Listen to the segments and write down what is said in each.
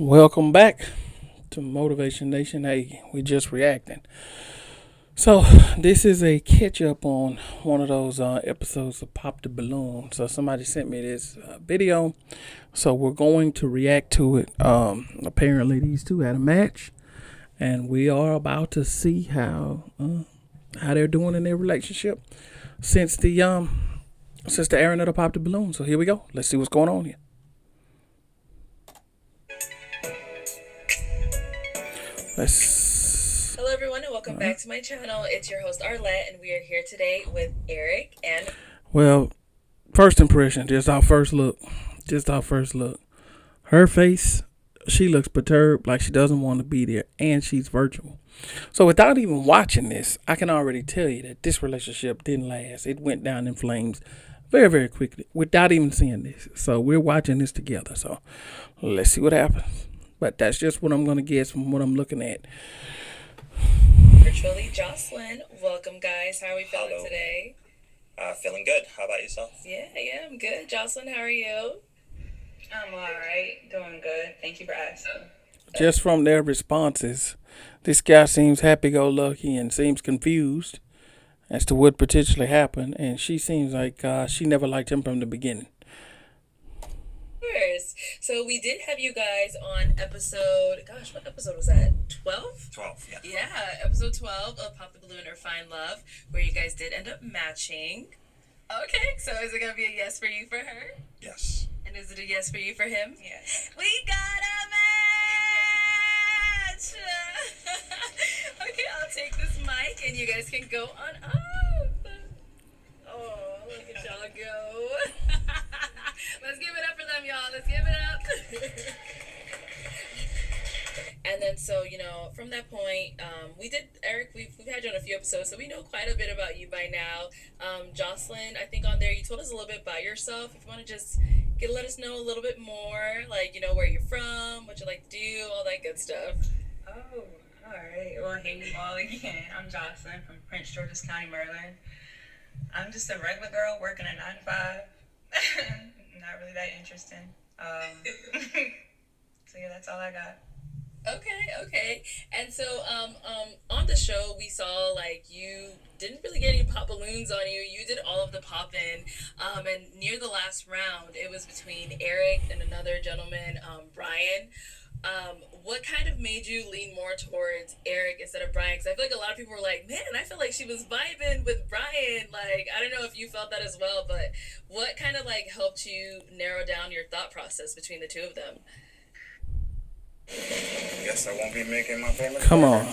Welcome back to Motivation Nation. Hey, we just reacting. So this is a catch up on one of those episodes of Pop the Balloon. So somebody sent me this video, so we're going to react to it. Apparently these two had a match, and we are about to see how they're doing in their relationship since the airing of the Pop the Balloon. So here we go. Let's see what's going on here. Hello everyone and welcome back to my channel. It's your host Arlette and we are here today with Eric and... Well, first impression, just our first look. Her face, she looks perturbed, like she doesn't want to be there, and she's virtual. So without even watching this, I can already tell you that this relationship didn't last. It went down in flames very, very quickly without even seeing this. So we're watching this together. So let's see what happens. But that's just what I'm going to guess from what I'm looking at. Virtually Jocelynn. Welcome guys. How are we feeling Hello. today? Feeling good. How about yourself? Yeah, I'm good. Jocelynn, how are you? I'm alright, doing good. Thank you for asking. Just from their responses, this guy seems happy-go-lucky and seems confused as to what potentially happened, and she seems like she never liked him from the beginning. So we did have you guys on episode, gosh, what episode was that? 12? 12, yeah. Yeah, episode 12 of Pop the Balloon or Find Love, where you guys did end up matching. Okay, so is it going to be a yes for you for her? Yes. And is it a yes for you for him? Yes. We got a match! Okay, I'll take this mic and you guys can go on up. Oh, look at y'all go. Let's give it up for them, y'all. Let's give it up. And then, so, from that point, Eric, we've had you on a few episodes, so we know quite a bit about you by now. Jocelynn, I think on there you told us a little bit about yourself. If you want to just let us know a little bit more, like, where you're from, what you like to do, all that good stuff. Oh, alright. Well, hey you all again. I'm Jocelynn from Prince George's County, Maryland. I'm just a regular girl working a 9 to 5. Not really that interesting. So yeah, that's all I got. Okay. And so, on the show, we saw, like, you didn't really get any pop balloons on you. You did all of the popping. And near the last round, it was between Eric and another gentleman, Brian. What kind of made you lean more towards Eric instead of Brian? Because I feel like a lot of people were like, man, I feel like she was vibing with Brian. Like, I don't know if you felt that as well, but what kind of, like, helped you narrow down your thought process between the two of them? Guess I won't be making my famous Come on.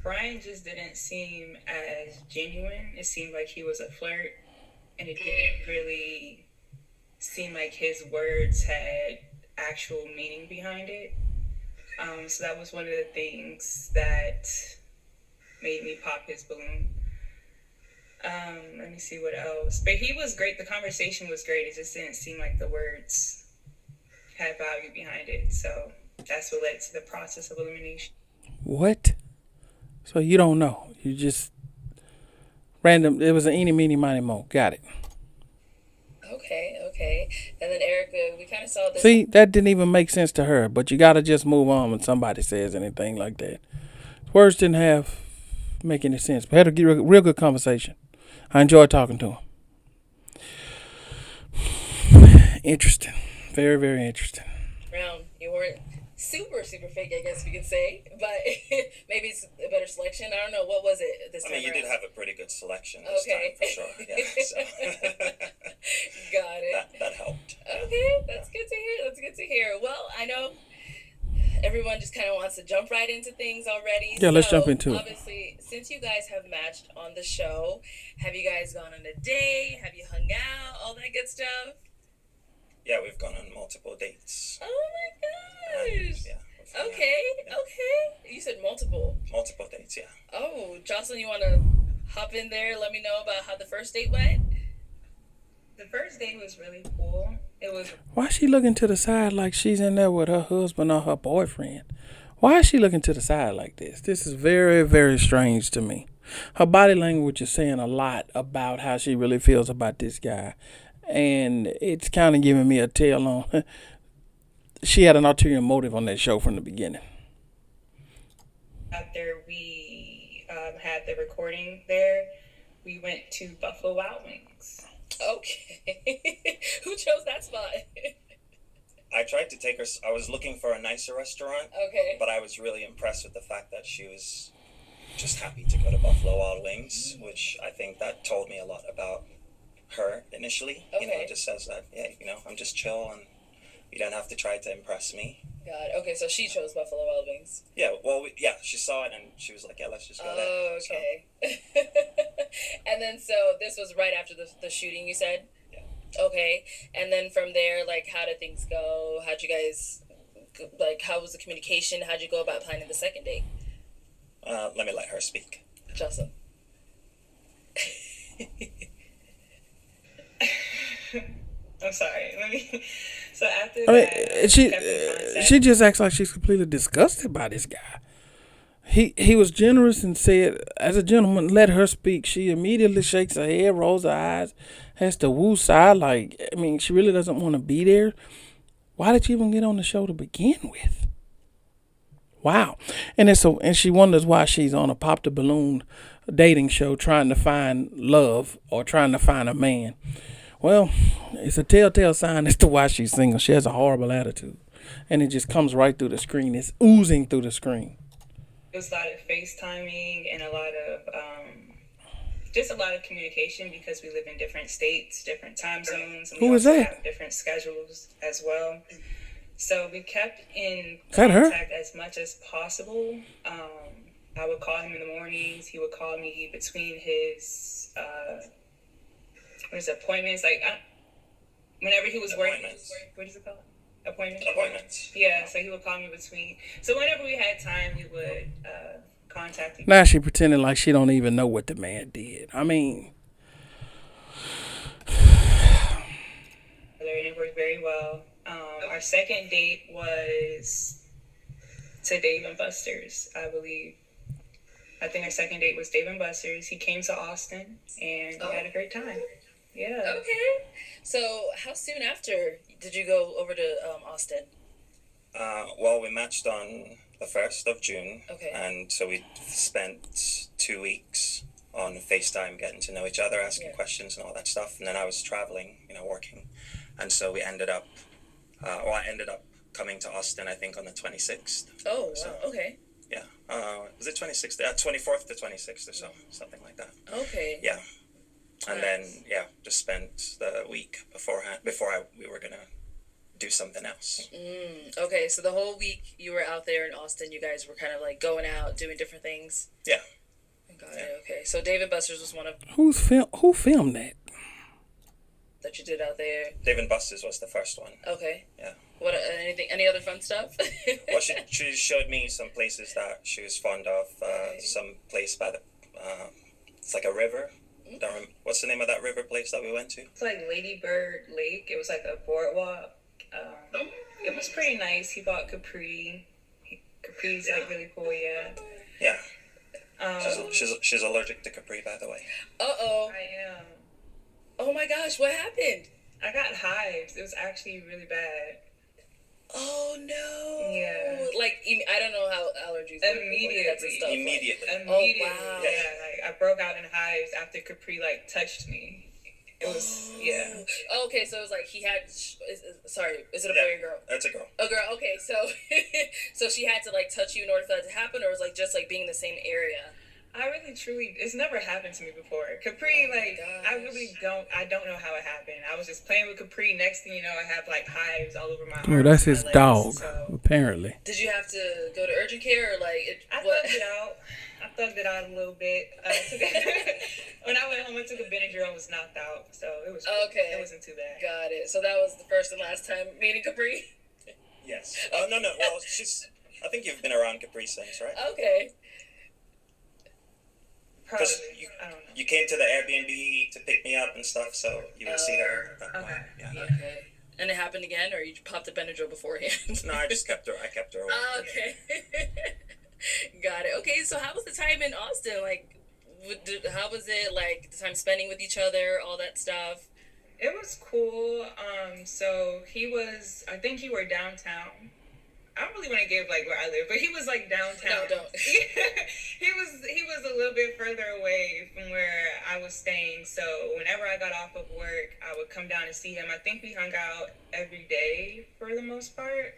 Brian just didn't seem as genuine. It seemed like he was a flirt, and it didn't really seem like his words had actual meaning behind it. So that was one of the things that made me pop his balloon. Let me see what else. But he was great. The conversation was great. It just didn't seem like the words had value behind it. So that's what led to the process of elimination. What? So you don't know. You just random. It was an eeny, meeny, miny, mo. Got it. Okay. And then Eric, we kind of saw this. See, that didn't even make sense to her. But you gotta just move on when somebody says anything like that. Words didn't make any sense. We had a real good conversation. I enjoyed talking to him. Interesting. Very, very interesting. Round, you weren't super fake, I guess we could say, but maybe it's a better selection. I don't know. What was it this time you around? did have a pretty good selection this time, for sure. Yeah, so. Got it. That helped. Okay, that's good to hear. Well, I know everyone just kind of wants to jump right into things already. Yeah, let's jump into it. Obviously, since you guys have matched on the show, have you guys gone on a date? Have you hung out? All that good stuff? Yeah, we've gone on multiple dates. Oh my gosh. Yeah. Okay. You said multiple. Multiple dates, yeah. Oh, Jocelynn, you want to hop in there? Let me know about how the first date went? The first date was really cool. It was... Why is she looking to the side like she's in there with her husband or her boyfriend? Why is she looking to the side like this? This is very, very strange to me. Her body language is saying a lot about how she really feels about this guy. And it's kind of giving me a tell on she had an ulterior motive on that show from the beginning. After we had the recording there, we went to Buffalo Wild Wings. Okay. Who chose that spot? I tried to take her. I was looking for a nicer restaurant. Okay. But I was really impressed with the fact that she was just happy to go to Buffalo Wild Wings, which I think that told me a lot about her initially. Okay. It just says that, I'm just chill and you don't have to try to impress me. God. Okay, so she chose Buffalo Wild Wings. Yeah, she saw it and she was like, yeah, let's just go there. Oh, okay. So. And then, so this was right after the shooting, you said? Yeah. Okay. And then from there, like, how did things go? How'd you guys, how was the communication? How'd you go about planning the second date? Let me let her speak. Jocelynn. I'm sorry. So after that, she just acts like she's completely disgusted by this guy. He was generous and said, as a gentleman, let her speak. She immediately shakes her head, rolls her eyes, has to woo side. She really doesn't want to be there. Why did you even get on the show to begin with? Wow. And she wonders why she's on a Pop the Balloon dating show trying to find love or trying to find a man. Well, it's a telltale sign as to why she's single. She has a horrible attitude. And it just comes right through the screen. It's oozing through the screen. It was a lot of FaceTiming and a lot of communication because we live in different states, different time zones. And we Who is also that? have different schedules as well. So we kept in Is that her? contact as much as possible. I would call him in the mornings. He would call me between his appointments. Whenever he was working. What is it called? Appointments. Yeah, so he would call me between. So whenever we had time, we would contact each other. Now she pretending like she don't even know what the man did. And it worked very well. Our second date was to Dave and Buster's, I believe. I think our second date was Dave and Buster's. He came to Austin, and we had a great time. Yeah. Okay. So how soon after did you go over to Austin? We matched on the 1st of June. Okay. And so we spent 2 weeks on FaceTime getting to know each other, asking questions and all that stuff. And then I was traveling, working. And so we ended up, I ended up coming to Austin, I think, on the 26th. Oh, wow. Okay. Yeah. Was it 26th? 24th to 26th or so, something like that. Okay. Yeah. And then, just spent the week beforehand, we were going to do something else. Okay, so the whole week you were out there in Austin, you guys were kind of like going out, doing different things? Yeah. Got it, okay. So David Buster's was one of... Who filmed that? That you did out there? David Buster's was the first one. Okay. Yeah. What, any other fun stuff? Well, she showed me some places that she was fond of. Some place by the, it's like a river. What's the name of that river place that we went to? It's like Lady Bird Lake. It was like a boardwalk. It was pretty nice. He bought Capri. Capri's like really cool, yeah. Yeah. She's allergic to Capri, by the way. Uh-oh. I am. Oh my gosh, what happened? I got hives. It was actually really bad. Oh no. Yeah. I don't know how allergies work. Immediately. Oh wow. Yeah, I broke out in hives after Capri touched me. It was Oh, okay, so it was like he had. Is it a boy or girl? It's a girl. A girl. Okay, so so she had to touch you in order for that to happen, or was just being in the same area? I really truly, it's never happened to me before. Capri, I don't know how it happened. I was just playing with Capri. Next thing you know, I have hives all over my arms. Oh, that's his legs, dog, so. apparently. Did you have to go to urgent care or I thugged it out a little bit. When I went home, I took a Benadryl and was knocked out. So it was okay. It wasn't too bad. Got it. So that was the first and last time meeting Capri? Yes. Oh, no. Well, I think you've been around Capri since, right? Okay. Probably. I don't know. You came to the Airbnb to pick me up and stuff, so you would see her at that point. Yeah. Okay. And it happened again, or you popped the Benadryl beforehand? No, I just kept her. I kept her away. Okay. Got it. Okay, so how was the time in Austin? How was it, like, the time spending with each other, all that stuff? It was cool. So I think he were downtown. I don't really want to give like where I live, but he was like downtown. No, don't. He was a little bit further away from where I was staying. So whenever I got off of work, I would come down and see him. I think we hung out every day for the most part.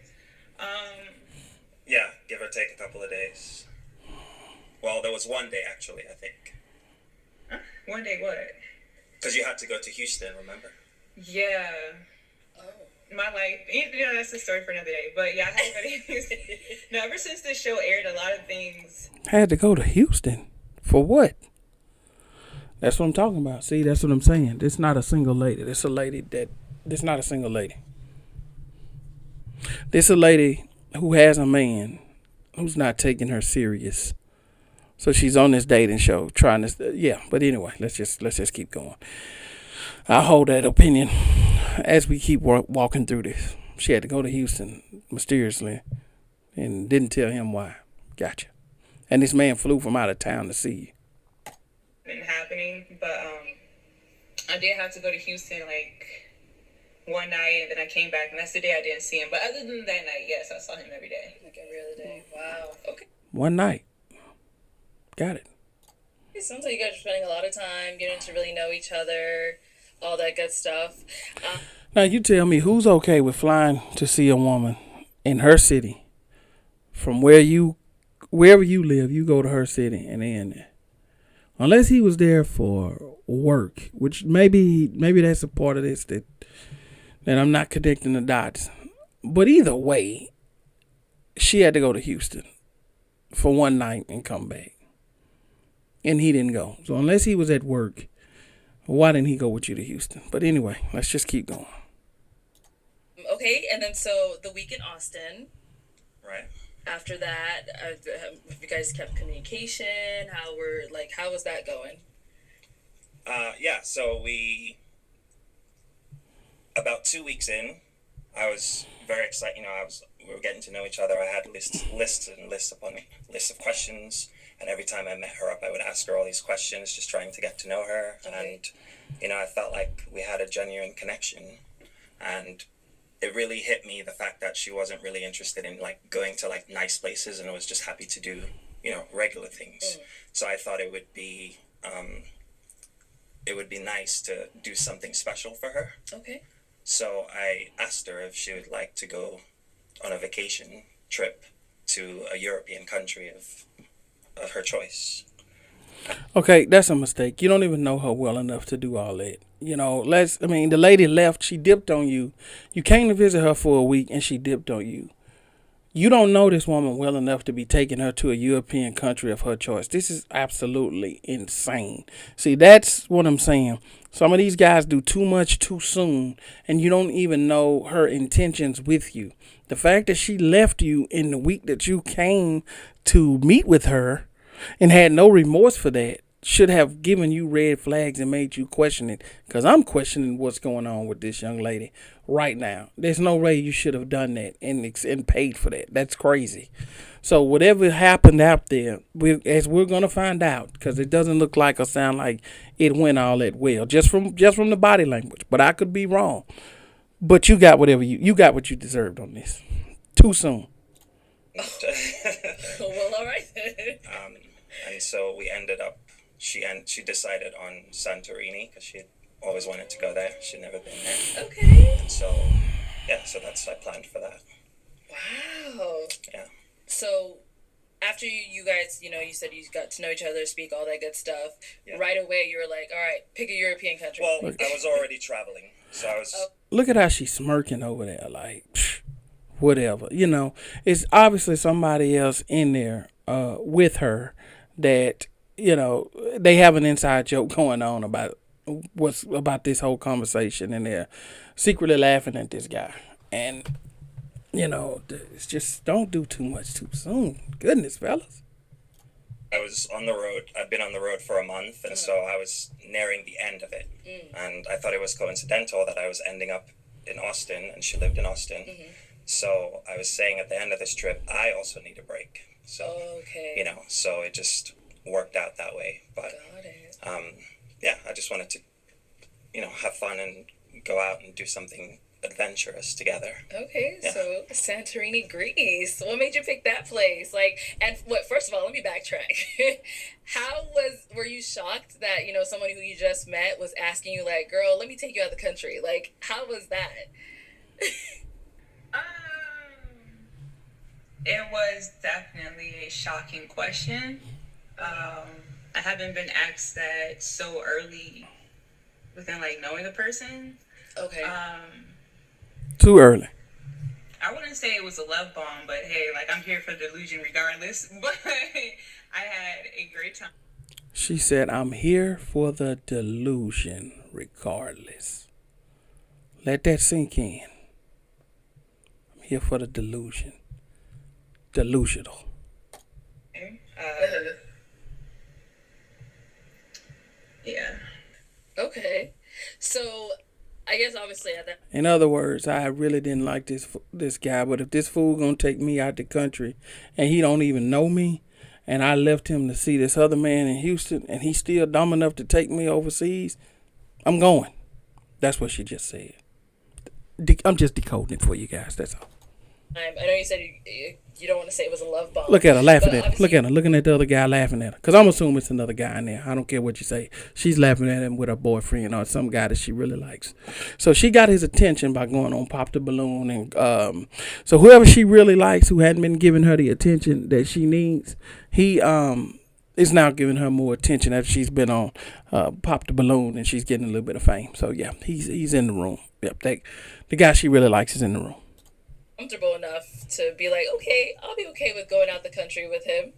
Yeah, give or take a couple of days. Well, there was one day actually, I think. Huh? One day what? Because you had to go to Houston, remember? Yeah. Oh. My life, that's a story for another day. But yeah, I had to go to Houston. No, ever since this show aired, a lot of things. Had to go to Houston for what? That's what I'm talking about. See, that's what I'm saying. It's not a single lady. It's not a single lady. This a lady who has a man who's not taking her serious. So she's on this dating show trying to, yeah. But anyway, let's just keep going. I hold that opinion as we keep walking through this. She had to go to Houston mysteriously and didn't tell him why. Gotcha. And this man flew from out of town to see you. Been happening, but I did have to go to Houston like one night, and then I came back, and that's the day I didn't see him. But other than that night, yes, I saw him every day. Like every other day. Wow. Okay. One night. Got it. It sounds like you guys are spending a lot of time getting to really know each other, all that good stuff. Now you tell me who's okay with flying to see a woman in her city from wherever you live, you go to her city and then unless he was there for work, which maybe that's a part of this that I'm not connecting the dots. But either way, she had to go to Houston for one night and come back. And he didn't go. So unless he was at work, why didn't he go with you to Houston? But anyway, let's just keep going. Okay, and then so the week in Austin. Right. After that, have you guys kept communication? How was that going? Yeah, so about 2 weeks in, I was very excited. We were getting to know each other. I had lists upon lists of questions. And every time I met her up, I would ask her all these questions, just trying to get to know her. Okay. And, I felt like we had a genuine connection. And it really hit me, the fact that she wasn't really interested in, like, going to, like, nice places and was just happy to do, regular things. So I thought it would be nice to do something special for her. Okay. So I asked her if she would like to go on a vacation trip to a European country of her choice. Okay, that's a mistake. You don't even know her well enough to do all that. The lady left, she dipped on you. You came to visit her for a week and she dipped on you. You don't know this woman well enough to be taking her to a European country of her choice. This is absolutely insane. See, that's what I'm saying. Some of these guys do too much too soon, and you don't even know her intentions with you. The fact that she left you in the week that you came to meet with her and had no remorse for that should have given you red flags and made you question it. Because I'm questioning what's going on with this young lady right now. There's no way you should have done that and paid for that. That's crazy. So whatever happened out there, we're going to find out, because it doesn't look like or sound like it went all that well, just from the body language. But I could be wrong. But you got you got what you deserved on this. Too soon. Well, all right. And so we ended up. She decided on Santorini because she had always wanted to go there. She'd never been there. Okay. And so I planned for that. Wow. Yeah. So after you guys, you said you got to know each other, speak all that good stuff. Yeah. Right away, you were like, all right, pick a European country. Well, I was already traveling, so I was. Look at how she's smirking over there, like, whatever. It's obviously somebody else in there with her that, they have an inside joke going on about this whole conversation, and they're secretly laughing at this guy. And, it's just, don't do too much too soon. Goodness, fellas. I was on the road. I'd been on the road for a month, and so I was nearing the end of it. And I thought it was coincidental that I was ending up in Austin, and she lived in Austin. So I was saying at the end of this trip, I also need a break. So, okay. So it just worked out that way. But Got it. yeah, I just wanted to, have fun and go out and do something adventurous together. Okay, Yeah. so Santorini, Greece. What made you pick that place? Like, and what? First of all, let me backtrack. Were you shocked that someone who you just met was asking you like, "Girl, let me take you out of the country"? Like, how was that? It was definitely a shocking question. I haven't been asked that so early within like knowing the person. Okay. Too early. I wouldn't say it was a love bomb, but hey, like I'm here for the delusion regardless. But I had a great time. She said, I'm here for the delusion regardless. Let that sink in. I'm here for the delusion. Delusional. Yeah. Okay. So, I guess obviously at that. In other words, I really didn't like this guy, but if this fool gonna take me out the country and he don't even know me, and I left him to see this other man in Houston, and he's still dumb enough to take me overseas, I'm going. That's what she just said. I'm just decoding it for you guys. That's all. I know you said you don't want to say it was a love bomb. Look at her laughing but at him. Look at her looking at the other guy laughing at her. Because I'm assuming it's another guy in there. I don't care what you say. She's laughing at him with her boyfriend or some guy that she really likes. So she got his attention by going on Pop the Balloon. And so whoever she really likes, who hadn't been giving her the attention that she needs, he is now giving her more attention after she's been on Pop the Balloon and she's getting a little bit of fame. So yeah, he's in the room. Yep, the guy she really likes is in the room. Comfortable enough to be like, okay, I'll be okay with going out the country with him.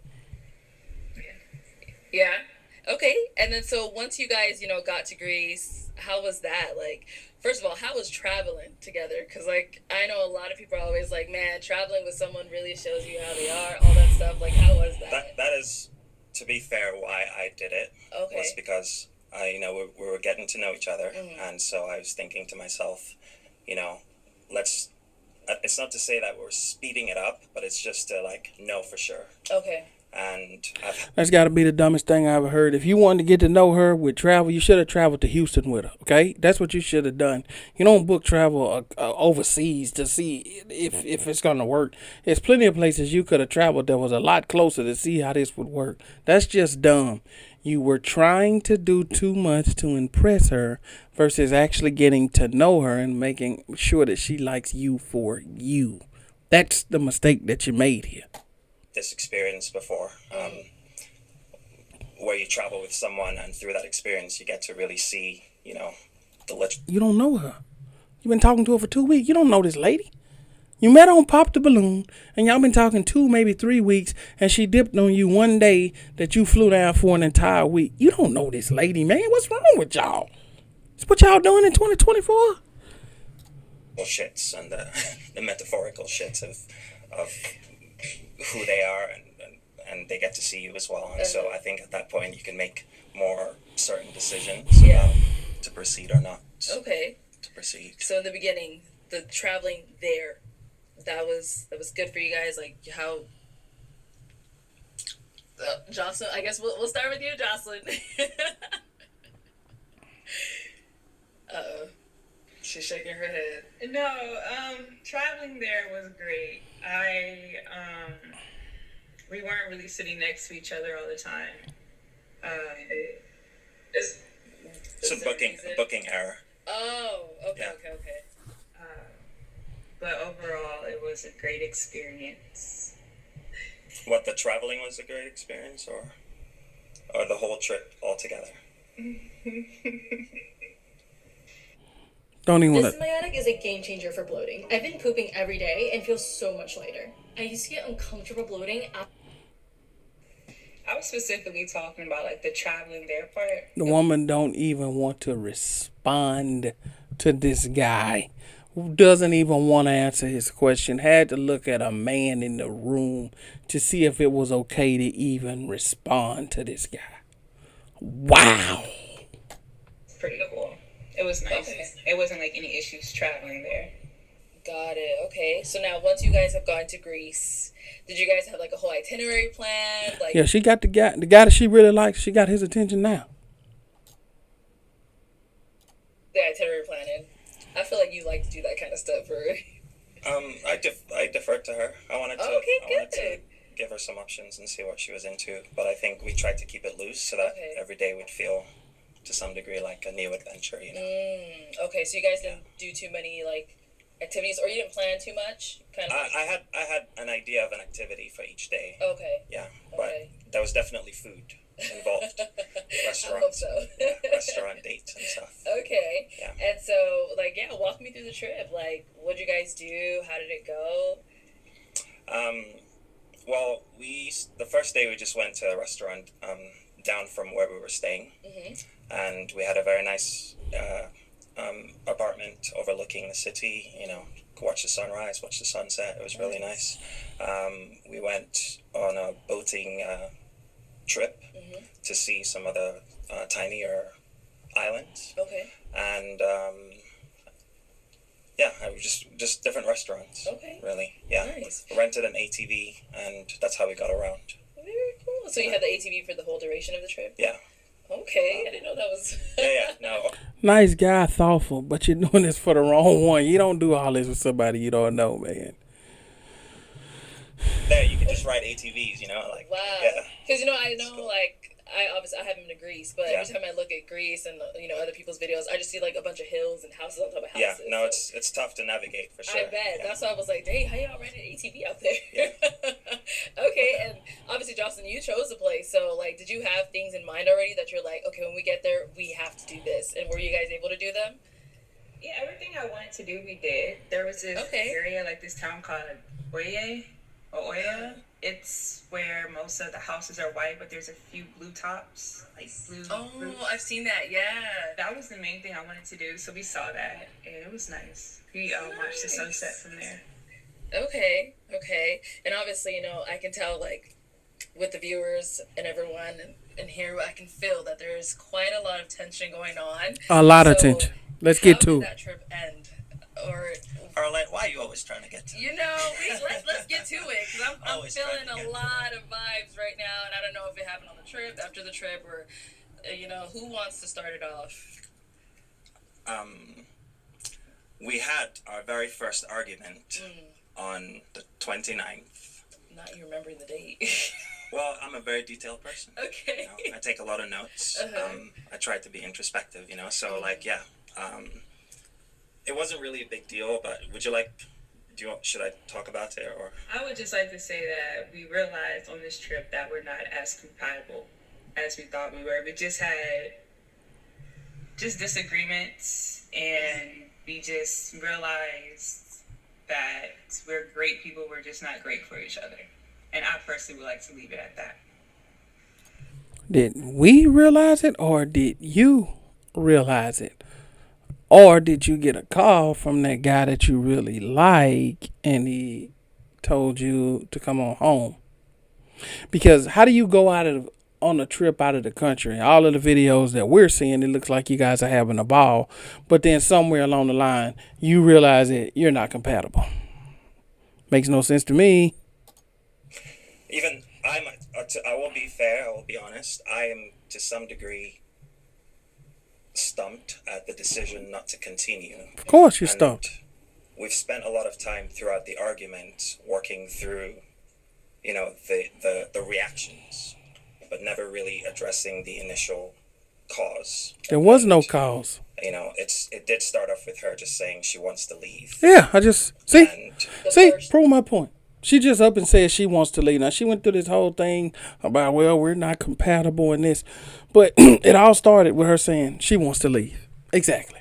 Yeah. Okay. And then so once you guys, got to Greece, how was that? Like, first of all, how was traveling together? Because, like, I know a lot of people are always like, man, traveling with someone really shows you how they are, all that stuff. Like, how was that? That is, to be fair, why I did it. Okay. Was because we were getting to know each other, and so I was thinking to myself, let's. It's not to say that we're speeding it up, but it's just to know for sure. Okay. And that's got to be the dumbest thing I ever heard. If you wanted to get to know her with travel, you should have traveled to Houston with her. Okay, that's what you should have done. You don't book travel overseas to see if it's gonna work. There's plenty of places you could have traveled that was a lot closer to see how this would work. That's just dumb. You were trying to do too much to impress her versus actually getting to know her and making sure that she likes you for you. That's the mistake that you made here. This experience before, where you travel with someone and through that experience you get to really see, You don't know her. You've been talking to her for 2 weeks. You don't know this lady. You met on Pop the Balloon, and y'all been talking 2, maybe 3 weeks, and she dipped on you one day that you flew down for an entire week. You don't know this lady, man. What's wrong with y'all? That's what y'all doing in 2024? Shits and the metaphorical shits of who they are, and they get to see you as well. And so I think at that point you can make more certain decisions about to proceed or not. Okay. To proceed. So in the beginning, the traveling there, that was good for you guys. Like how, Jocelynn. I guess we'll start with you, Jocelynn. She's shaking her head. No, traveling there was great. We weren't really sitting next to each other all the time. It's a booking error. Oh, okay, Yeah. okay. But overall, it was a great experience. What, the traveling was a great experience, or the whole trip altogether? Don't even This Symbiotic is a game changer for bloating. I've been pooping every day and feel so much lighter. I used to get uncomfortable bloating. I was specifically talking about the traveling there part. The woman don't even want to respond to this guy who doesn't even want to answer his question. Had to look at a man in the room to see if it was okay to even respond to this guy. Wow. Pretty cool. It was nice. Okay. It wasn't any issues traveling there. Got it. Okay. So now, once you guys have gone to Greece, did you guys have like a whole itinerary planned? Like Yeah, she got the guy that she really likes. She got his attention now. the itinerary planning? I feel like you like to do that kind of stuff, right? I deferred to her. Okay, I wanted to good. give her some options and see what she was into, but I think we tried to keep it loose so that Okay. every day would feel to some degree like a new adventure. Okay, so you guys didn't do too many like activities, or you didn't plan too much, kind of. I had an idea of an activity for each day. Okay. Yeah, but Okay. there was definitely food involved. I Restaurants. hope so. Yeah, restaurant dates and stuff. Okay. Yeah. And so, like, yeah, walk me through the trip. Like, what'd you guys do? How did it go? Well, the first day we just went to a restaurant down from where we were staying, and we had a very nice apartment overlooking the city. Watch the sunrise, watch the sunset. It was really nice. We went on a boating trip to see some of the tinier islands, Okay. and yeah, I was just different restaurants. Okay. Really, yeah. Nice. Rented an ATV, and that's how we got around. Very cool. So you had the ATV for the whole duration of the trip? Yeah, Okay. I didn't know that was. yeah. No, Nice guy, thoughtful, but you're doing this for the wrong one. You don't do all this with somebody you don't know, man. there you can just ride ATVs. Like Wow. yeah, Because I know like I haven't been to Greece, but Yeah. every time I look at Greece and other people's videos, I just see like a bunch of hills and houses on top of yeah. houses. No, so it's tough to navigate for sure. I bet. Yeah. That's why I was like, dang, how y'all rented an ATV out there? Yeah. Okay, and obviously, Jocelyn, you chose the place. So, like, did you have things in mind already that you're like, okay, when we get there, we have to do this? And were you guys able to do them? Yeah, everything I wanted to do, we did. There was this Okay. area, like this town called Oya. It's where most of the houses are white, but there's a few blue tops, like blue. Oh, I've seen that. Yeah. That was the main thing I wanted to do, so we saw that, and it was nice. We watched the sunset from there. Okay. And obviously, I can tell, like, with the viewers and everyone and here, I can feel that there is quite a lot of tension going on. A lot of So, tension. Let's get how to did it. that trip end? Or Arlette, why are you always trying to get to? let's get to it, because I'm Always trying feeling to get a to lot of vibes right now, and I don't know if it happened on the trip, after the trip, or who wants to start it off? We had our very first argument on the 29th. Not you remembering the date. Well, I'm a very detailed person. Okay. I take a lot of notes. I try to be introspective, so like, yeah. It wasn't really a big deal, but should I talk about it, or? I would just like to say that we realized on this trip that we're not as compatible as we thought we were. We just had disagreements, and we just realized that we're great people, we're just not great for each other. And I personally would like to leave it at that. Did we realize it, or did you realize it? Or did you get a call from that guy that you really like and he told you to come on home? Because how do you go on a trip out of the country? All of the videos that we're seeing, it looks like you guys are having a ball. But then somewhere along the line, you realize that you're not compatible. Makes no sense to me. Even I will be fair, I will be honest. I am to some degree stumped at the decision not to continue. Of course you're And stumped. We've spent a lot of time throughout the argument working through, the reactions, but never really addressing the initial cause. There was no cause. It did start off with her just saying she wants to leave. Yeah, I just And prove my point. She just up and said she wants to leave. Now she went through this whole thing about, well, we're not compatible in this, but it all started with her saying she wants to leave. Exactly.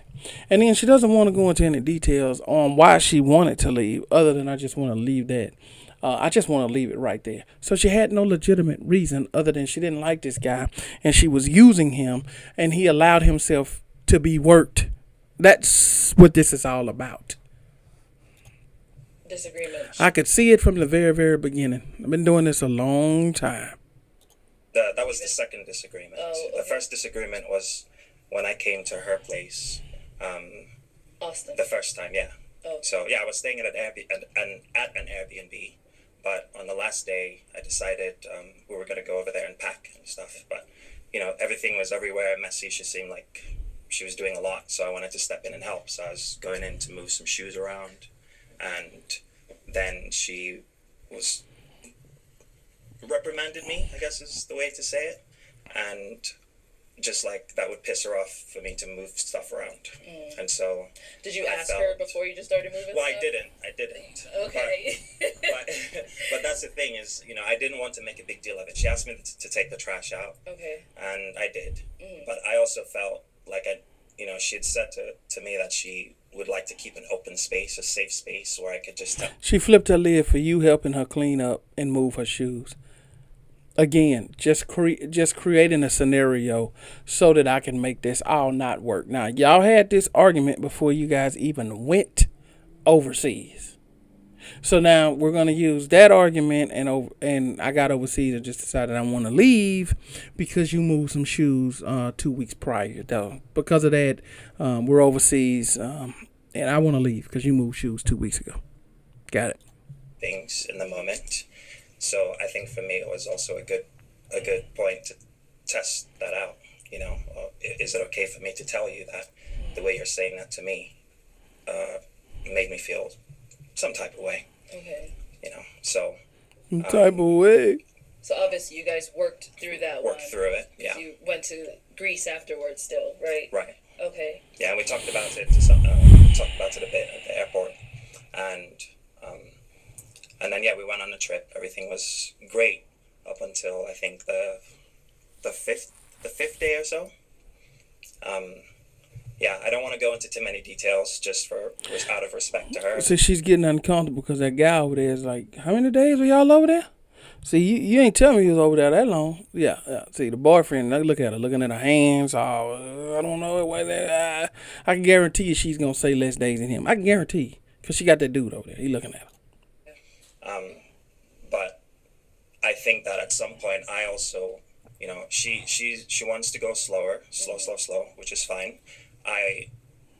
And then she doesn't want to go into any details on why she wanted to leave, other than I just want to leave that. I just want to leave it right there. So she had no legitimate reason other than she didn't like this guy and she was using him and he allowed himself to be worked. That's what this is all about. Disagreement. I could see it from the very, very beginning. I've been doing this a long time. that was the second disagreement. Oh, okay. The first disagreement was when I came to her place. Austin. The first time, yeah. Oh. So yeah, I was staying at an Airbnb, but on the last day, I decided we were gonna go over there and pack and stuff. But everything was everywhere, messy. She seemed like she was doing a lot, so I wanted to step in and help. So I was going in to move some shoes around, and then she was reprimanded me, I guess is the way to say it, and just like that would piss her off for me to move stuff around. And so Did you I ask felt- her before you just started moving well, stuff? I didn't. Okay. But that's the thing is, I didn't want to make a big deal of it. She asked me to take the trash out, Okay. and I did. But I also felt like she had said to me that she would like to keep an open space, a safe space where I could just tell. She flipped her lid for you helping her clean up and move her shoes. Again, just creating a scenario so that I can make this all not work. Now, y'all had this argument before you guys even went overseas. So now we're gonna use that argument, and I got overseas and just decided I want to leave because you moved some shoes 2 weeks prior. Though because of that, we're overseas, and I want to leave because you moved shoes 2 weeks ago. Got it. Things in the moment. So I think for me it was also a good point to test that out. Is it okay for me to tell you that the way you're saying that to me made me feel some type of way? Okay. So Some type of way. So obviously you guys worked through that worked one. through it. Yeah. You went to Greece afterwards still, right? Right. Okay. Yeah, and we talked about it. Talked about it a bit at the airport, and then we went on a trip. Everything was great up until I think the fifth day or so. I don't want to go into too many details, just out of respect to her. So she's getting uncomfortable because that guy over there is like, how many days were y'all over there? See, you ain't telling me you was over there that long. Yeah. See, the boyfriend, look at her, looking at her hands. Oh, I don't know. I can guarantee you she's going to say less days than him. I can guarantee you. Because she got that dude over there. He looking at her. But I think that at some point I also, she wants to go slow, which is fine. I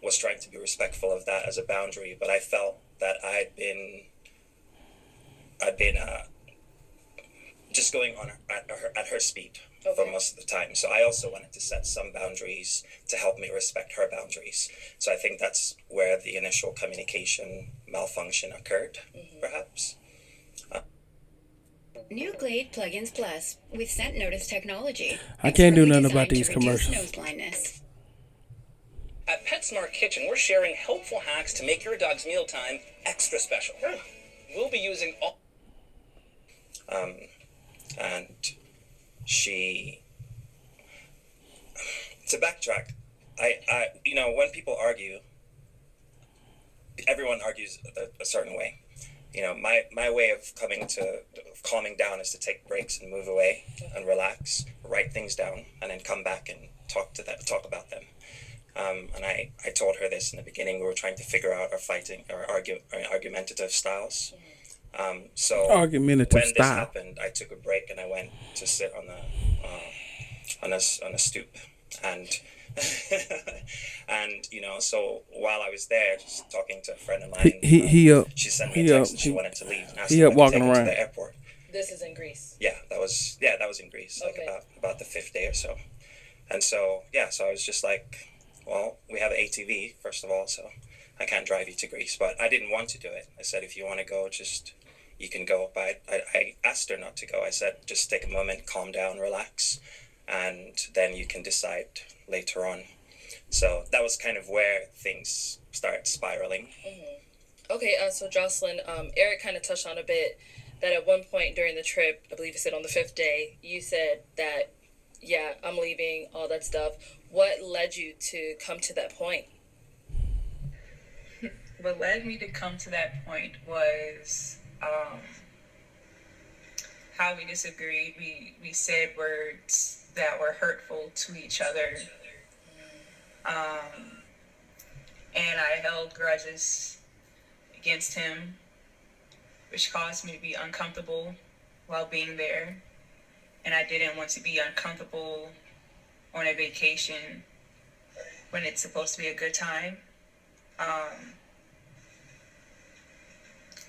was trying to be respectful of that as a boundary, but I felt that I'd been just going on at her speed for most of the time. So I also wanted to set some boundaries to help me respect her boundaries. So I think that's where the initial communication malfunction occurred, perhaps. New Glade Plugins Plus with Scent Notice technology. I can't do Expertly nothing about designed to these reduce commercials. Nose blindness. At PetSmart Kitchen, we're sharing helpful hacks to make your dog's mealtime extra special. We'll be using all... And she... To backtrack, I when people argue, everyone argues a certain way. My way of calming down is to take breaks and move away and relax, write things down, and then come back and talk about them. And I told her this in the beginning. We were trying to figure out our argumentative styles. So Argumentative when style. this happened, I took a break and I went to sit on a stoop, and and so while I was there, just talking to a friend of mine, she sent me a text and she wanted to leave and asked me to walking take her around to the airport. This is in Greece. Yeah, that was in Greece, Okay. like about the fifth day or so. And so so I was just like, well, we have an ATV first of all, so I can't drive you to Greece. But I didn't want to do it. I said, if you want to go, you can go. But I asked her not to go. I said, just take a moment, calm down, relax, and then you can decide later on. So that was kind of where things started spiraling. Okay, so Jocelynn, Eric kind of touched on a bit that at one point during the trip, I believe you said on the fifth day, you said that, yeah, I'm leaving, all that stuff. What led you to come to that point? What led me to come to that point was how we disagreed. We said words that were hurtful to each other. And I held grudges against him, which caused me to be uncomfortable while being there. And I didn't want to be uncomfortable on a vacation when it's supposed to be a good time.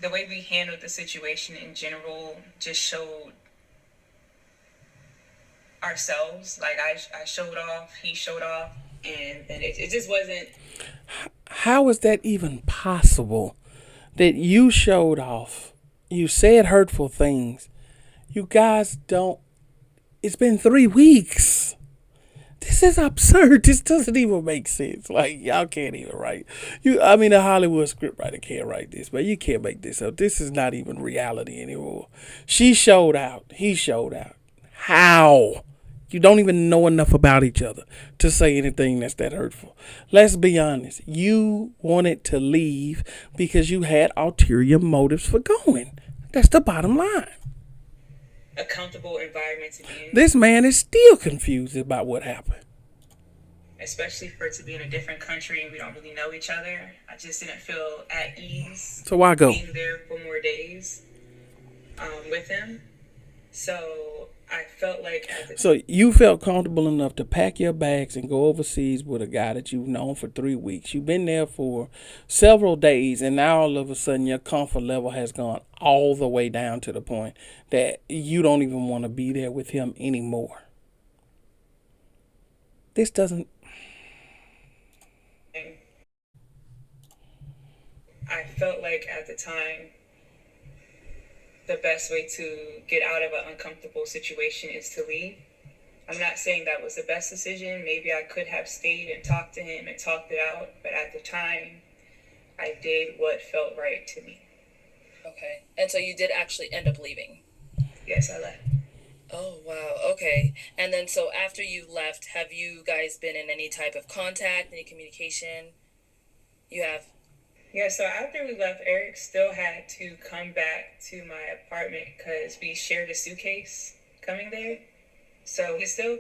the way we handled the situation in general just showed ourselves. Like I showed off, he showed off, and it just wasn't. How is that even possible? That you showed off, you said hurtful things. You guys don't. It's been 3 weeks. This is absurd. This doesn't even make sense. Like, y'all can't even write. I mean, a Hollywood scriptwriter can't write this, but you can't make this up. This is not even reality anymore. She showed out. He showed out. How? You don't even know enough about each other to say anything that's that hurtful. Let's be honest. You wanted to leave because you had ulterior motives for going. That's the bottom line. A comfortable environment to be in. This man is still confused about what happened. Especially for it to be in a different country and we don't really know each other. I just didn't feel at ease. So why go? Being there for more days with him. So I felt like... So you felt comfortable enough to pack your bags and go overseas with a guy that you've known for 3 weeks. You've been there for several days, and now all of a sudden your comfort level has gone all the way down to the point that you don't even want to be there with him anymore. This doesn't... I felt like at the time the best way to get out of an uncomfortable situation is to leave. I'm not saying that was the best decision. Maybe I could have stayed and talked to him and talked it out. But at the time, I did what felt right to me. Okay. And so you did actually end up leaving? Yes, I left. Oh, wow. Okay. And then so after you left, have you guys been in any type of contact, any communication? You have? Yeah, so after we left, Eric still had to come back to my apartment because we shared a suitcase coming there. So he still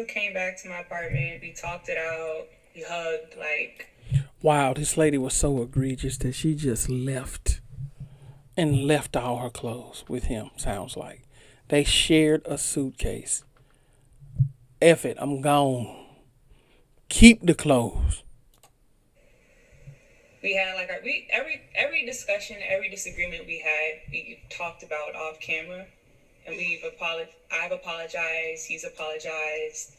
came back to my apartment. We talked it out. We hugged, like... Wow, this lady was so egregious that she just left. And left all her clothes with him, sounds like. They shared a suitcase. F it, I'm gone. Keep the clothes. We had like every discussion, every disagreement we had, we talked about off camera, and I've apologized. He's apologized.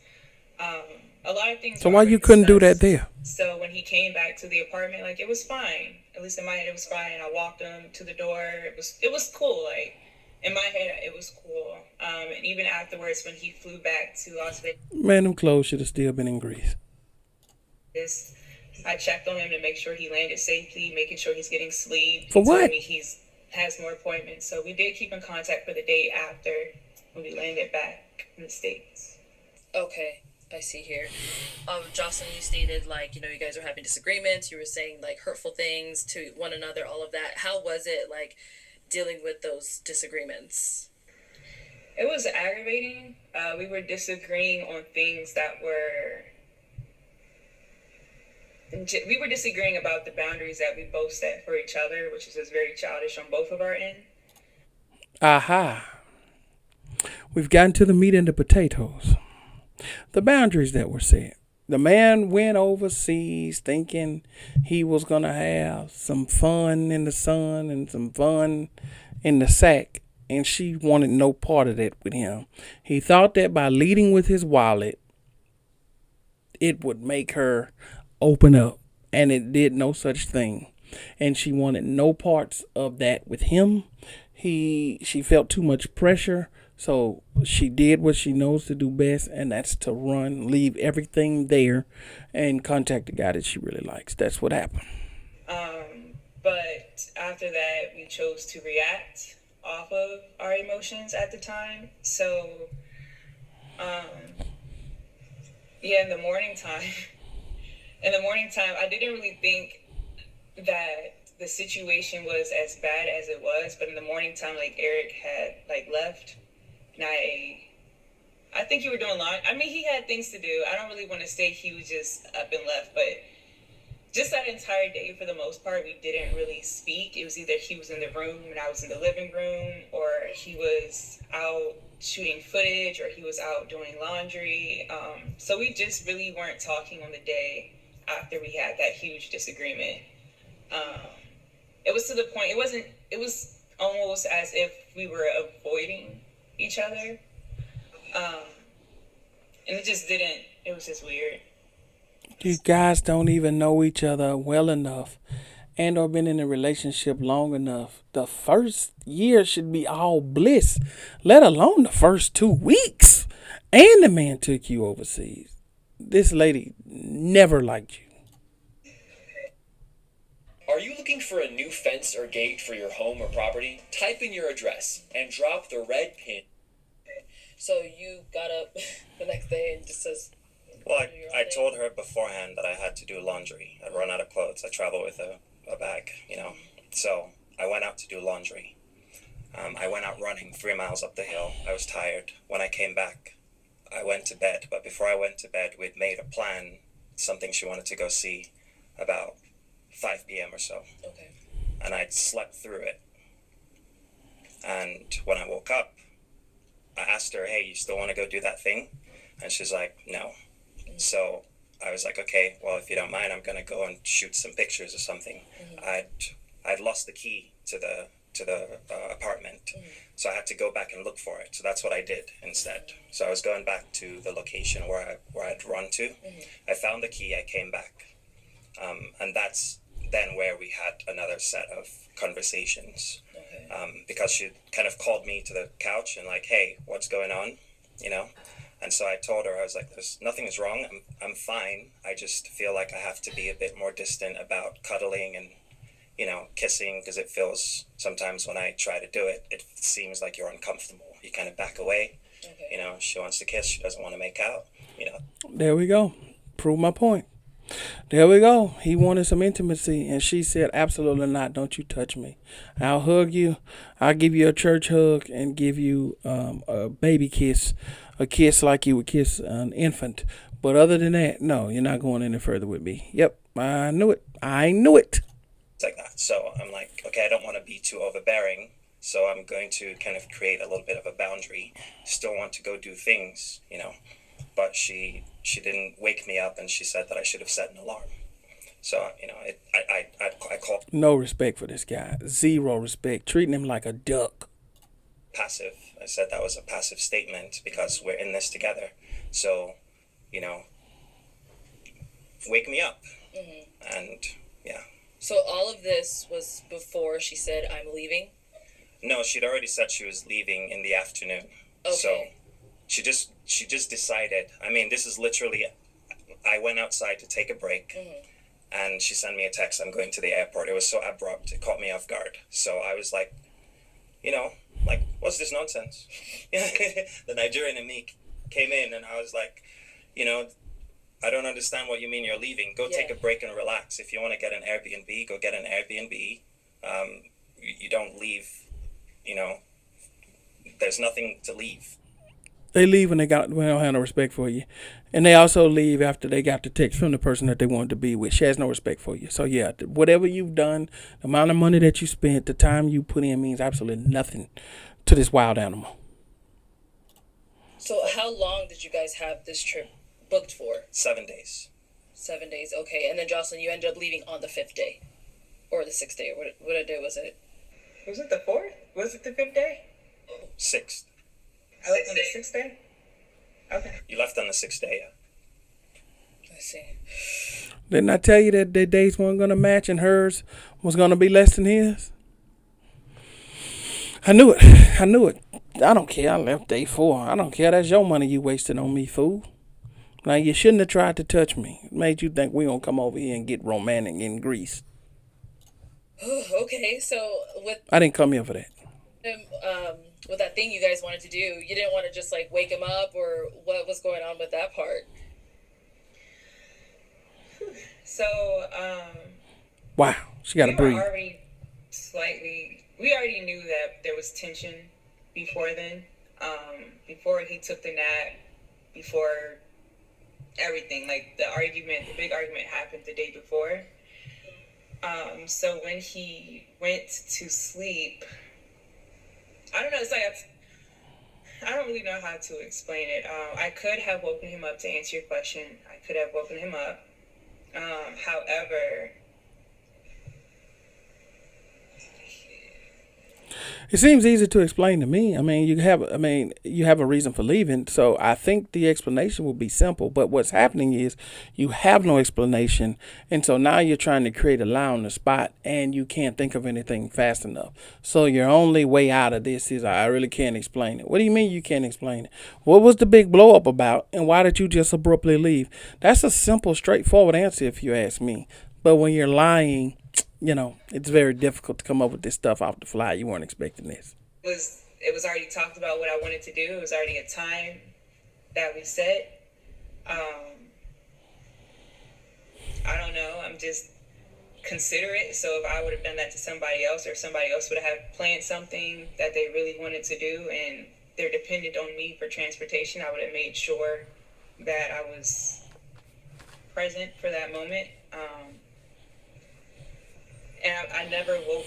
A lot of things. So why you couldn't do that there? So when he came back to the apartment, like it was fine. At least in my head, it was fine. I walked him to the door. It was cool. Like in my head, it was cool. And even afterwards, when he flew back to Las Vegas, man, them clothes should have still been in Greece. I checked on him to make sure he landed safely, making sure he's getting sleep. For what? He told me he has more appointments. So we did keep in contact for the day after when we landed back in the States. Okay, I see here. Jocelynn, you stated like, you guys were having disagreements. You were saying like hurtful things to one another, all of that. How was it like dealing with those disagreements? It was aggravating. We were disagreeing on things that were... We were disagreeing about the boundaries that we both set for each other, which is very childish on both of our ends. Aha. We've gotten to the meat and the potatoes. The boundaries that were set. The man went overseas thinking he was going to have some fun in the sun and some fun in the sack, and she wanted no part of that with him. He thought that by leading with his wallet, it would make her open up, and it did no such thing, and she wanted no parts of that with him. She felt too much pressure, so she did what she knows to do best, and that's to leave everything there and contact the guy that she really likes. That's what happened. But after that, we chose to react off of our emotions at the time. So in the morning time I didn't really think that the situation was as bad as it was, but in the morning time, like Eric had like left, and I think you were doing laundry. I mean, he had things to do. I don't really want to say he was just up and left, but just that entire day, for the most part, we didn't really speak. It was either he was in the room and I was in the living room, or he was out shooting footage, or he was out doing laundry. So we just really weren't talking on the day after we had that huge disagreement. it was to the point, it was almost as if we were avoiding each other. And it was just weird. You guys don't even know each other well enough and or been in a relationship long enough. The first year should be all bliss, let alone the first 2 weeks. And the man took you overseas. This lady never liked you. Are you looking for a new fence or gate for your home or property? Type in your address and drop the red pin. So you got up the next day and just says, Well, I told her beforehand that I had to do laundry. I'd run out of clothes. I travel with a bag, you know. So I went out to do laundry. I went out running 3 miles up the hill. I was tired. When I came back, I went to bed. But before I went to bed, we'd made a plan, something she wanted to go see about 5 p.m. or so. okay. And I'd slept through it. And when I woke up, I asked her, hey, you still want to go do that thing? And she's like, no. So I was like, okay, well, if you don't mind, I'm going to go and shoot some pictures or something. I'd lost the key to the apartment. So I had to go back and look for it. So that's what I did instead. So I was going back to the location where I'd run to. I found the key. I came back. And that's then where we had another set of conversations. Okay. Because she kind of called me to the couch and like, hey, what's going on? You know? And so I told her, I was like, nothing's wrong. I'm fine. I just feel like I have to be a bit more distant about cuddling and, you know, kissing, because it feels sometimes when I try to do it, it seems like you're uncomfortable. You kind of back away. Okay. You know, she wants to kiss. She doesn't want to make out, you know. There we go. Prove my point. There we go. He wanted some intimacy, and she said, absolutely not. Don't you touch me. I'll hug you. I'll give you a church hug and give you a baby kiss, a kiss like you would kiss an infant. But other than that, no, you're not going any further with me. Yep, I knew it. I knew it. It's like that. So I'm like, okay, I don't want to be too overbearing. So I'm going to kind of create a little bit of a boundary. Still want to go do things, you know. But she didn't wake me up, and she said that I should have set an alarm. So, you know, I called No respect for this guy. Zero respect. Treating him like a duck. passive. I said that was a passive statement because we're in this together. So, you know, wake me up. And, yeah. So all of this was before she said, I'm leaving? No, she'd already said she was leaving in the afternoon. Okay. So she just decided. I mean, this is literally, I went outside to take a break, and she sent me a text, I'm going to the airport. It was so abrupt, it caught me off guard. So I was like, you know, like, what's this nonsense? The Nigerian in me came in, and I was like, you know, I don't understand what you mean you're leaving. Go take a break and relax. If you want to get an Airbnb, go get an Airbnb. You don't leave, you know, there's nothing to leave. They leave when they don't have no respect for you. And they also leave after they got the text from the person that they wanted to be with. She has no respect for you. So, yeah, whatever you've done, the amount of money that you spent, the time you put in means absolutely nothing to this wild animal. So how long did you guys have this trip booked for? 7 days. 7 days, okay. And then Jocelynn, you ended up leaving on the 5th day. Or the 6th day. What day was it? Was it the 4th? Was it the 5th day? 6th. I left on the 6th day? Okay. You left on the 6th day, yeah. I see. Didn't I tell you that their dates weren't going to match and hers was going to be less than his? I knew it. I knew it. I don't care. I left day 4. I don't care. That's your money you wasted on me, fool. Now, you shouldn't have tried to touch me. It made you think we going to come over here and get romantic in Greece. Okay, so with I didn't come here for that. with that thing you guys wanted to do, you didn't want to just like wake him up, or what was going on with that part? So, Wow. She got to we breathe. were already we already knew that there was tension before then. Before he took the nap, before everything, like the big argument happened the day before. So when he went to sleep, I don't know, it's like, I don't really know how to explain it. I could have woken him up to answer your question. I could have woken him up. However, It seems easy to explain to me. You have a reason for leaving, so I think the explanation will be simple. But what's happening is you have no explanation, and so now you're trying to create a lie on the spot, and you can't think of anything fast enough. So your only way out of this is I really can't explain it. What do you mean you can't explain it? What was the big blow up about, and why did you just abruptly leave? That's a simple, straightforward answer if you ask me. But when you're lying, it's very difficult to come up with this stuff off the fly. You weren't expecting this. It was already talked about what I wanted to do. It was already a time that we set. I don't know. I'm just considerate. So if I would have done that to somebody else, or somebody else would have planned something that they really wanted to do, and they're dependent on me for transportation, I would have made sure that I was present for that moment. And I never woke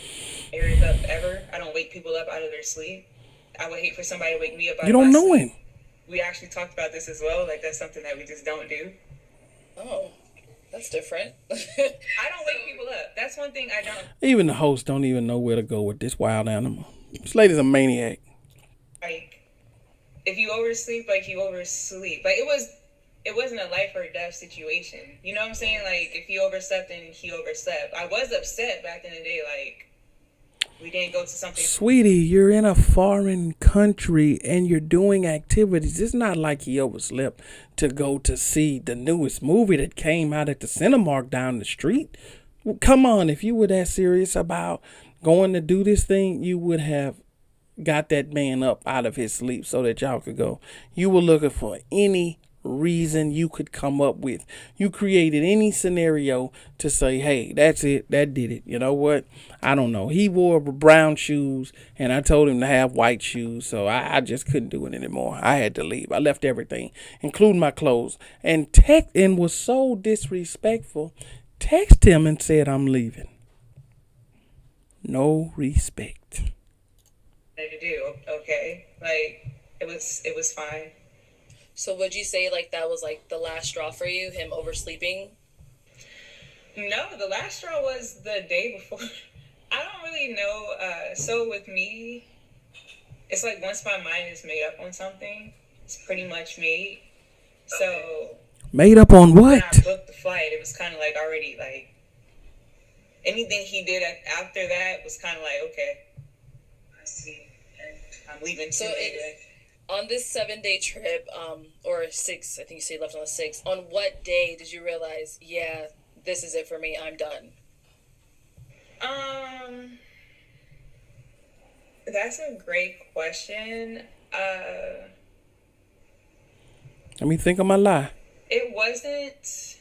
Eric up ever. I don't wake people up out of their sleep. I would hate for somebody to wake me up out of my sleep. You don't know him. We actually talked about this as well. Like, that's something that we just don't do. Oh, that's different. I don't wake people up. That's one thing I don't. Even the host don't even know where to go with this wild animal. This lady's a maniac. Like, if you oversleep, like, you oversleep. Like, it wasn't a life or death situation. You know what I'm saying? Like, if he overslept, then he overslept. I was upset back in the day, like, we didn't go to something. Sweetie, you're in a foreign country and you're doing activities. It's not like he overslept to go to see the newest movie that came out at the Cinemark down the street. Well, come on, if you were that serious about going to do this thing, you would have got that man up out of his sleep so that y'all could go. You were looking for any reason you could come up with. You created any scenario to say, hey, that's it, that did it. You know what? I don't know. He wore brown shoes and I told him to have white shoes, so I just couldn't do it anymore. I had to leave. I left everything, including my clothes, and was so disrespectful. Text him and said, I'm leaving. No respect. To do, okay? Like, it was fine. So would you say, like, that was, like, the last straw for you, him oversleeping? No, the last straw was the day before. I don't really know. So with me, it's like once my mind is made up on something, it's pretty much made. So made up on what? When I booked the flight, it was kind of like already, like, anything he did after that was kind of like, okay, I see. I'm leaving too. On this 7-day trip, or 6, I think you said you left on the 6th, on what day did you realize, yeah, this is it for me, I'm done? That's a great question. Let me think of my lie. It wasn't.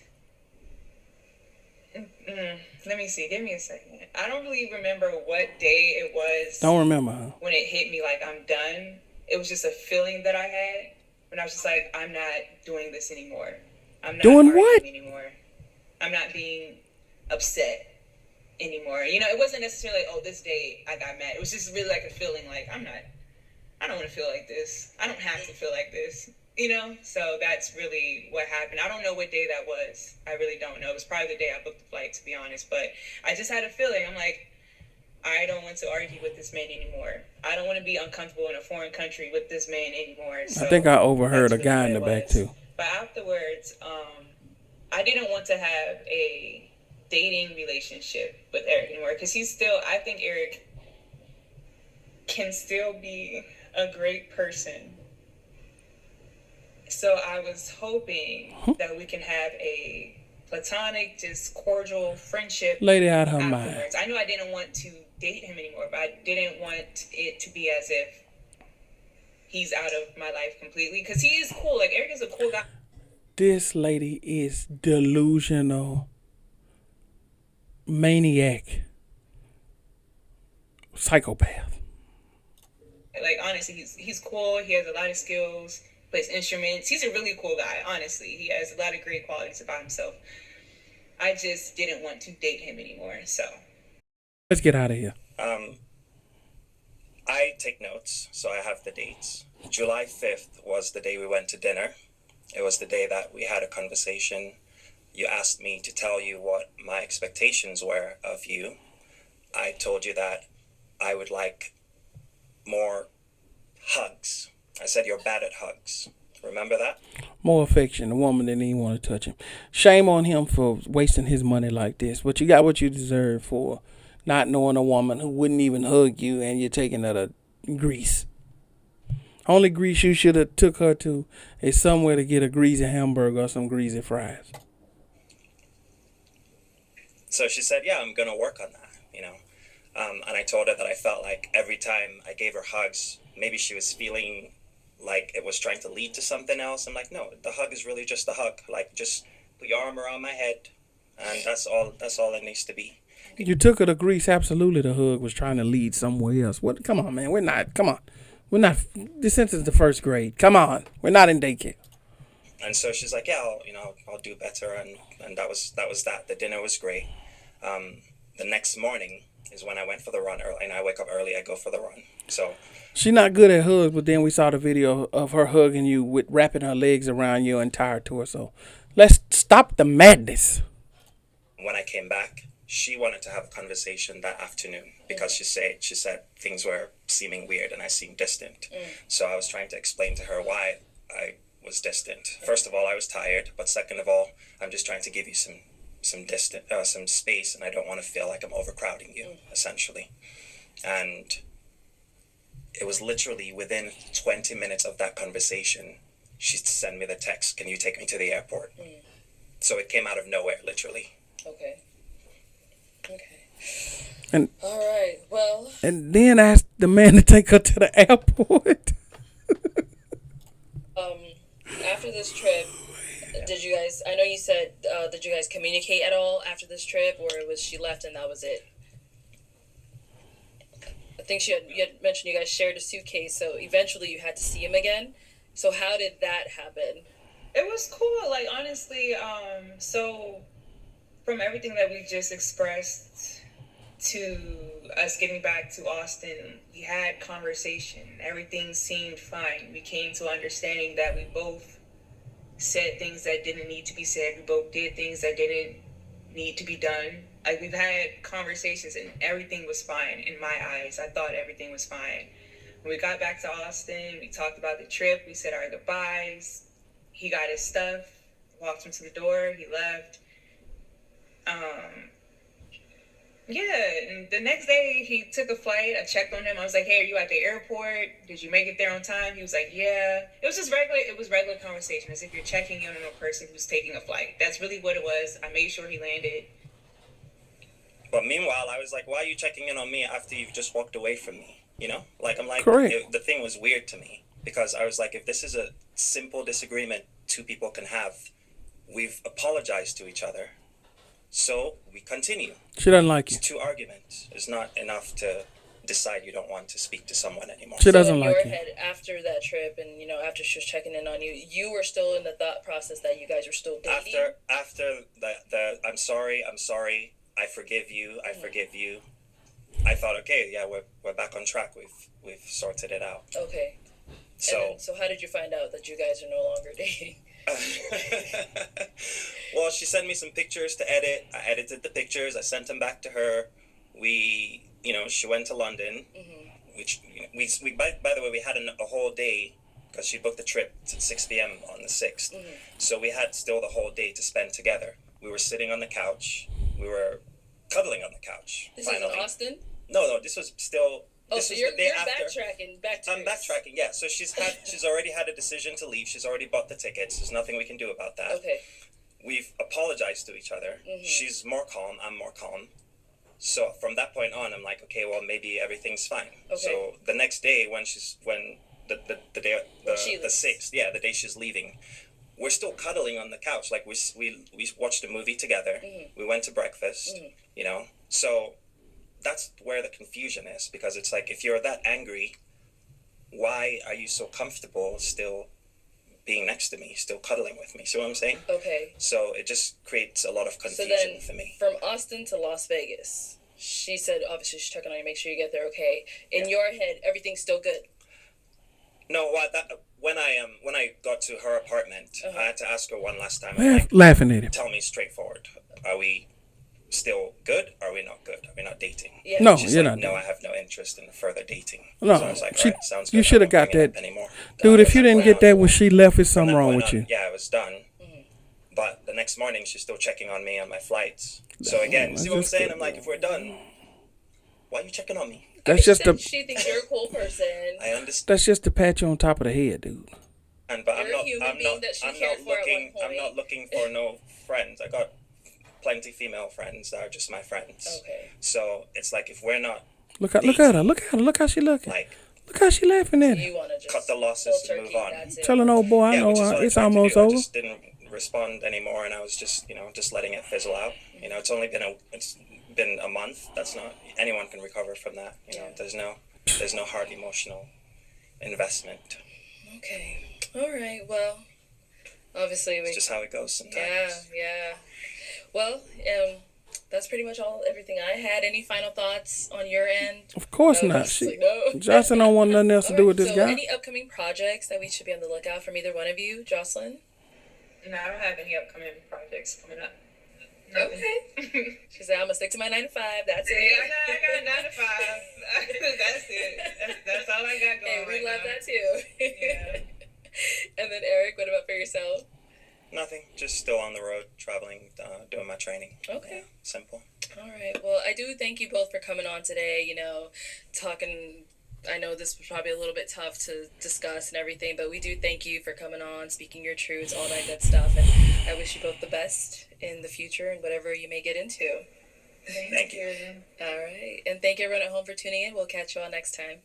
Let me see. Give me a second. I don't really remember what day it was. Don't remember, huh? When it hit me, like, I'm done. It was just a feeling that I had when I was just like, I'm not doing this anymore. I'm not doing what anymore. I'm not being upset anymore. You know, it wasn't necessarily, oh, this day I got mad. It was just really like a feeling like, I don't want to feel like this. I don't have to feel like this. You know? So that's really what happened. I don't know what day that was. I really don't know. It was probably the day I booked the flight, to be honest. But I just had a feeling. I'm like, I don't want to argue with this man anymore. I don't want to be uncomfortable in a foreign country with this man anymore. So I think I overheard a guy in the back too. But afterwards, I didn't want to have a dating relationship with Eric anymore, because I think Eric can still be a great person. So I was hoping that we can have a platonic, just cordial friendship. Lady out her afterwards. mind. I knew I didn't want to date him anymore, but I didn't want it to be as if he's out of my life completely, because he is cool. Like, Eric is a cool guy. This lady is delusional, maniac, psychopath. Like, honestly, he's cool. He has a lot of skills, plays instruments. He's a really cool guy, honestly. He has a lot of great qualities about himself. I just didn't want to date him anymore, so. Let's get out of here. I take notes, so I have the dates. July 5th was the day we went to dinner. It was the day that we had a conversation. You asked me to tell you what my expectations were of you. I told you that I would like more hugs. I said, you're bad at hugs. Remember that? More affection. The woman didn't even want to touch him. Shame on him for wasting his money like this. But you got what you deserve for not knowing a woman who wouldn't even hug you, and you're taking her to Greece. Only Greece you should have took her to is somewhere to get a greasy hamburger or some greasy fries. So she said, yeah, I'm going to work on that, you know. And I told her that I felt like every time I gave her hugs, maybe she was feeling like it was trying to lead to something else. I'm like, no, the hug is really just a hug. Like, just put your arm around my head, and that's all it needs to be. You took her to Greece. Absolutely, the hug was trying to lead somewhere else. What? Come on, man. We're not. Come on. We're not. This is the first grade. Come on. We're not in daycare. And so she's like, yeah, I'll do better. And that was that. The dinner was great. The next morning is when I went for the run early, and I wake up early. I go for the run. So She's not good at hugs, but then we saw the video of her hugging you with wrapping her legs around your entire torso. Let's stop the madness. when I came back, she wanted to have a conversation that afternoon because she said things were seeming weird and I seemed distant. So I was trying to explain to her why I was distant. First of all, I was tired, but second of all, I'm just trying to give you some space, and I don't want to feel like I'm overcrowding you, essentially. And it was literally within 20 minutes of that conversation, she sent me the text, "Can you take me to the airport?" So it came out of nowhere, literally. Okay. And All right. Well. and then asked the man to take her to the airport. After this trip, did you guys? I know you said, did you guys communicate at all after this trip, or was she left and that was it? I think you had mentioned you guys shared a suitcase, so eventually you had to see him again. So how did that happen? It was cool. Like, honestly, so from everything that we just expressed to us getting back to Austin, we had conversation. Everything seemed fine. We came to understanding that we both said things that didn't need to be said. We both did things that didn't need to be done. Like, we've had conversations and everything was fine in my eyes. I thought everything was fine. When we got back to Austin, we talked about the trip. We said our goodbyes. He got his stuff, walked him to the door. He left. And the next day he took a flight. I checked on him. I was like, "Hey, are you at the airport? Did you make it there on time?" He was like, "Yeah." It was just regular. It was regular conversation, as if you're checking in on a person who's taking a flight. That's really what it was. I made sure he landed. But meanwhile, I was like, "Why are you checking in on me after you've just walked away from me?" You know, like I'm like, Correct. the thing was weird to me because I was like, if this is a simple disagreement two people can have, we've apologized to each other, so we continue. She doesn't like you. It's two arguments. It's not enough to decide you don't want to speak to someone anymore. She doesn't in like your you. head, after that trip, and after she was checking in on you, you were still in the thought process that you guys were still dating. After the I'm sorry, I forgive you, I thought, okay, yeah, we're back on track. We've sorted it out. Okay. So So how did you find out that you guys are no longer dating? well, she sent me some pictures to edit. I edited the pictures. I sent them back to her. She went to London, which we by the way, we had a whole day because she booked the trip at 6 p.m. on the 6th. So we had still the whole day to spend together. We were sitting on the couch. We were cuddling on the couch. This finally. is in Austin? No, this was still. This was you're the day after. backtracking back to I'm backtracking, yeah. So she's already had a decision to leave. She's already bought the tickets. There's nothing we can do about that. Okay. We've apologized to each other. She's more calm. I'm more calm. So from that point on, I'm like, okay, well, maybe everything's fine. Okay. So the next day, when the day the 6th, the day she's leaving, we're still cuddling on the couch. Like we watched a movie together. We went to breakfast. So that's where the confusion is, because it's like, if you're that angry, why are you so comfortable still being next to me, still cuddling with me? See what I'm saying? Okay. So it just creates a lot of confusion for me. From Austin to Las Vegas, she said obviously she's checking on you, make sure you get there okay. In your head, everything's still good. No, when I got to her apartment, I had to ask her one last time. Laughing at him. Tell me straightforward. Are we still good? Are we not good? Are we not dating? Yeah. No, She's you're like, not. no, I have no interest in further dating. No, So I was like, she- all right, sounds you good. should I have got won't bring it that. up anymore. Dude, if From you that didn't point get on- that when she left, it's from something that wrong point with on, you. Yeah, it was done. But the next morning, she's still checking on me on my flights. So again, that's see what I'm just saying? good. I'm like, if we're done, why are you checking on me? That's just she, the she thinks you're a cool person. I understand. that's just to pat you on top of the head, dude. But You're a human being that she cared for at one I'm not point. looking for no friends. I got plenty female friends that are just my friends. Okay. So it's like if we're not Look at her. Look how she looking. like Look how she laughing at it. You want to just cut the losses cold and move turkey, on. that's it. Tell an old boy, I know which is what I it's tried to almost do. I over. just didn't respond anymore, and I was just just letting it fizzle out. It's only been a month. That's not anyone can recover from that. There's no hard emotional investment. Okay. All right. Well, obviously we. It's just how it goes sometimes. Yeah. Well, that's pretty much everything I had. Any final thoughts on your end? Of course No, not. just like, no. Jocelyn don't want nothing else to do with this so guy. any upcoming projects that we should be on the lookout from either one of you, Jocelynn? No, I don't have any upcoming projects coming up. Okay. She said, I'm gonna stick to my 9 to 5. That's it. Yeah, I got 9 to 5. That's it. That's all I got going Hey, we right love now. that too. Yeah. And then Eric, what about for yourself? Nothing. Just still on the road, traveling, doing my training. Okay. Simple. All right. Well, I do thank you both for coming on today. Talking. I know this was probably a little bit tough to discuss and everything, but we do thank you for coming on, speaking your truths, all that good stuff. And I wish you both the best in the future and whatever you may get into. Thank you. All right. And thank everyone at home for tuning in. We'll catch you all next time.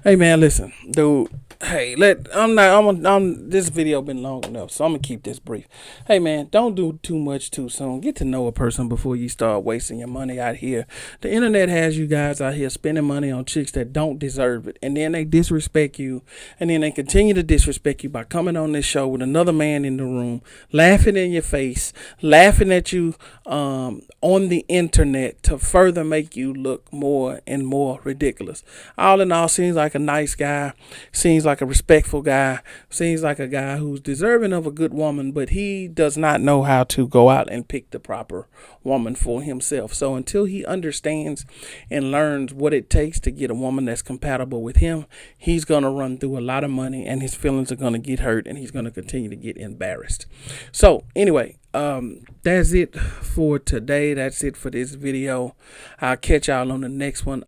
Hey man, listen, dude. Hey, this video been long enough, so I'm gonna keep this brief. Hey man, don't do too much too soon. Get to know a person before you start wasting your money out here. The internet has you guys out here spending money on chicks that don't deserve it, and then they disrespect you, and then they continue to disrespect you by coming on this show with another man in the room, laughing in your face, laughing at you on the internet to further make you look more and more ridiculous. All in all, seems like a nice guy, seems like a respectful guy, seems like a guy who's deserving of a good woman, but he does not know how to go out and pick the proper woman for himself. So until he understands and learns what it takes to get a woman that's compatible with him, he's going to run through a lot of money and his feelings are going to get hurt and he's going to continue to get embarrassed. So anyway, that's it for today. That's it for this video. I'll catch y'all on the next one.